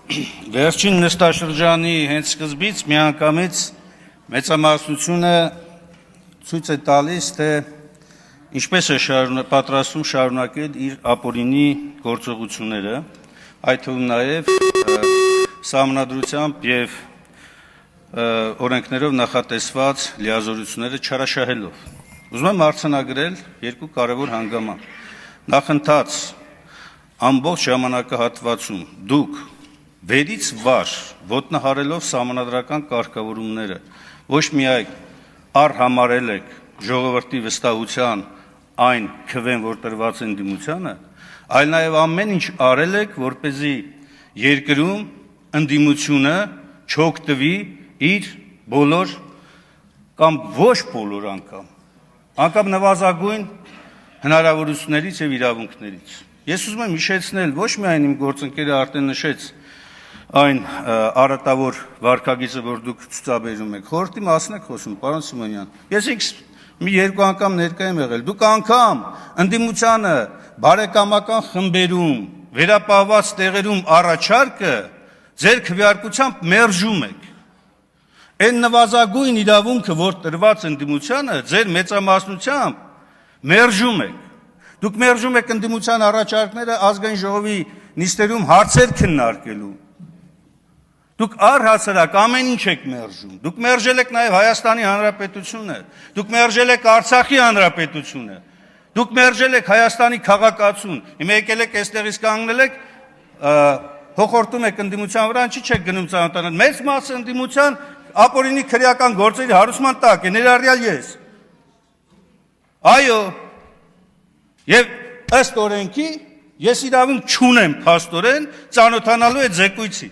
Վերջին նստաշրջանի հենց սկզբից միանգամից մեծամասնությունը ցույց է տալիս, թե ինչպես է պատրաստում շարունակել իր ապօրինի գործողությունները, այդ թվում նաև սահմանադրությամբ եւ օրենքներով նախատեսված լիազորությունները չարաշահելով։ Ուզում եմ արձանագրել երկու կարևոր հանգաման։ Նախընթաց ամբողջ ժամանակահատվածում դուք վերից վար ոտնահարելով սահմանադրական կարգավորումները ոչ միայն առհամարել եք ժողովրդի վստահության այն քվեն, որ տրված են ընդդիմությանը, այլ նաև ամեն ինչ արել եք, որպեսզի երկրում ընդդիմությունը չօգտվի իր բոլոր կամ ոչ բոլոր անգամ նվազագույն հնարավորություններից եւ իրավունքներից։ Ես ուզում եմ հիշեցնել ոչ միայն իմ գործընկերը արդեն նշեց այն արատավոր վարքագիծը, որ դուք ցուցաբերում եք, խորհրդի մասին եք խոսում, պարոն Սիմոնյան։ Ես մի երկու անգամ ներկա եմ եղել, դուք անգամ ընդդիմությանը բարեկամական խմբերում, վերապահված տեղերում առաջարկը ձեր քվեարկությամբ մերժում եք։ Այն նվազագույն իրավունքը, որ տրված ընդդիմությանը, ձեր մեծամասնությամբ մերժում եք։ Դուք մերժում եք ընդդիմության առաջարկները ազգային ժողովի նիստերում հարցեր քննարկելու։ Դուք առհասարակ ամեն ինչ եք մերժում։ Դուք մերժել եք նաև Հայաստանի Հանրապետությունը, դուք մերժել եք Արցախի Հանրապետությունը, դուք մերժել եք Հայաստանի քաղաքացուն։ Հիմա եկել եք այստեղից կանգնել եք, հոխորտում եք ընդդիմության վրա, ինչի՞ չեք գնում ծանոթանալ։ Մեծ մասը ընդդիմության ապօրինի քրեական գործերի հարուցման տակ է, ներառյալ ես։ Այո, եւ ըստ օրենքի ես իրավունք չունեմ փաստորեն ծանոթանալու այդ զեկույցի։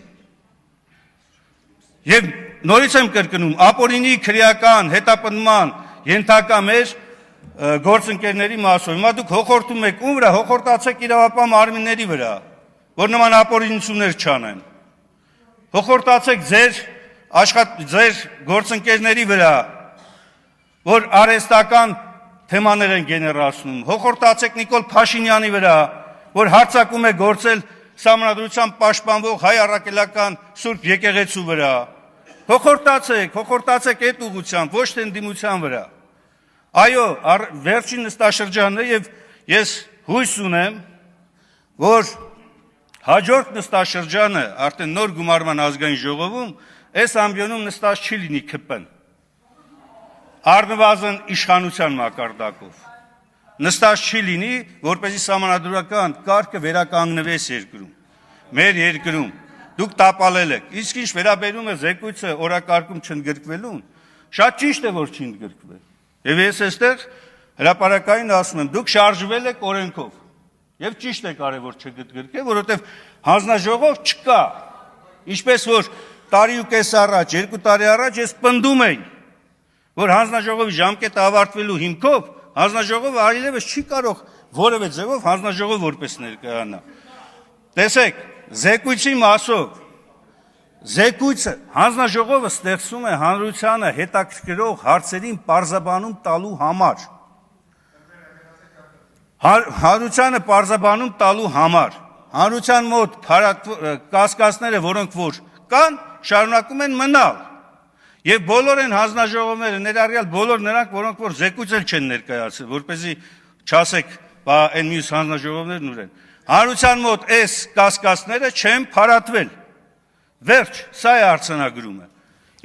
Եվ նորից եմ կրկնում, ապօրինի քրեական հետապնդման ենթակա մեր գործընկերների մասով։ Հիմա դուք հոխորտում եք ում վրա, հոխորտացեք իրավապահ մարմինների վրա, որ նման ապօրինություններ չանեն։ Հոխորտացեք ձեր գործընկերների վրա, որ արհեստական թեմաներ են գեներացնում։ Հոխորտացեք Նիկոլ Փաշինյանի վրա, որ հարձակում է գործել սահմանադրությամբ պաշտպանվող հայ առաքելական Սուրբ եկեղեցու վրա։ Հոխորտացեք այդ ուղղությամբ, ոչ թե ընդդիմության վրա։ Այո, վերջին նստաշրջանն է եւ ես հույս ունեմ, որ հաջորդ նստաշրջանը արդեն նոր գումարման ազգային ժողովում այս ամբիոնում նստած չի լինի ԿՊ-ն։ Առնվազն իշխանության մակարդակով։ Նստած չի լինի, որպեսզի սահմանադրական կարգը վերականգնվես երկրում, մեր երկրում։ Դուք տապալել եք։ Իսկ ինչ վերաբերում է զեկույցը օրակարգում չընդգրկվելուն, շատ ճիշտ է, որ չի ընդգրկվել։ Եվ ես այստեղ հրապարակային ասում եմ, դուք շարժվել եք օրենքով։ Եվ ճիշտ է կարևոր չընդգրկել, որովհետև հանձնաժողով չկա։ Ինչպես որ տարի ու կես առաջ, 2 տարի առաջ ես պնդում էի, որ հանձնաժողովի ժամկետը ավարտվելու հիմքով հանձնաժողովը այլևս չի կարող որևէ ձևով հանձնաժողով որպես ներկայանա։ Տեսեք, զեկույցի մասով զեկույցը հանձնաժողովը ստեղծում է հանրությանը հետաքրքրող հարցերին պարզաբանում տալու համար։ Հանրությանը պարզաբանում տալու համար։ Հանրության մոտ կասկածները, որոնք որ կան, շարունակում են մնալ։ Եվ բոլոր են հանձնաժողովները, ներառյալ բոլոր նրանք, որոնք որ զեկույց էլ չեն ներկայացրել, որպեսզի չասեք, բա այն մյուս հանձնաժողովներն ուր են։ Հանրության մոտ այս կասկածները չեն փարատվել։ Վերջ, սա է արձանագրումը։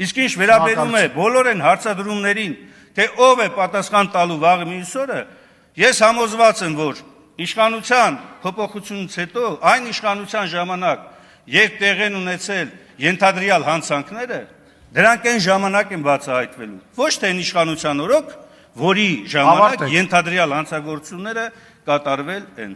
Իսկ ինչ վերաբերում է բոլոր են հարցադրումներին, թե ով է պատասխան տալու վաղը մյուս օրը, ես համոզված եմ, որ իշխանության փոփոխությունից հետո այն իշխանության ժամանակ, երբ տեղ են ունեցել ենթադրյալ հանցանքները, դրանք այն ժամանակ են բացահայտվելու։ Ոչ թե իշխանության օրոք, որի ժամանակ ենթադրյալ հանցագործությունները կատարվել են։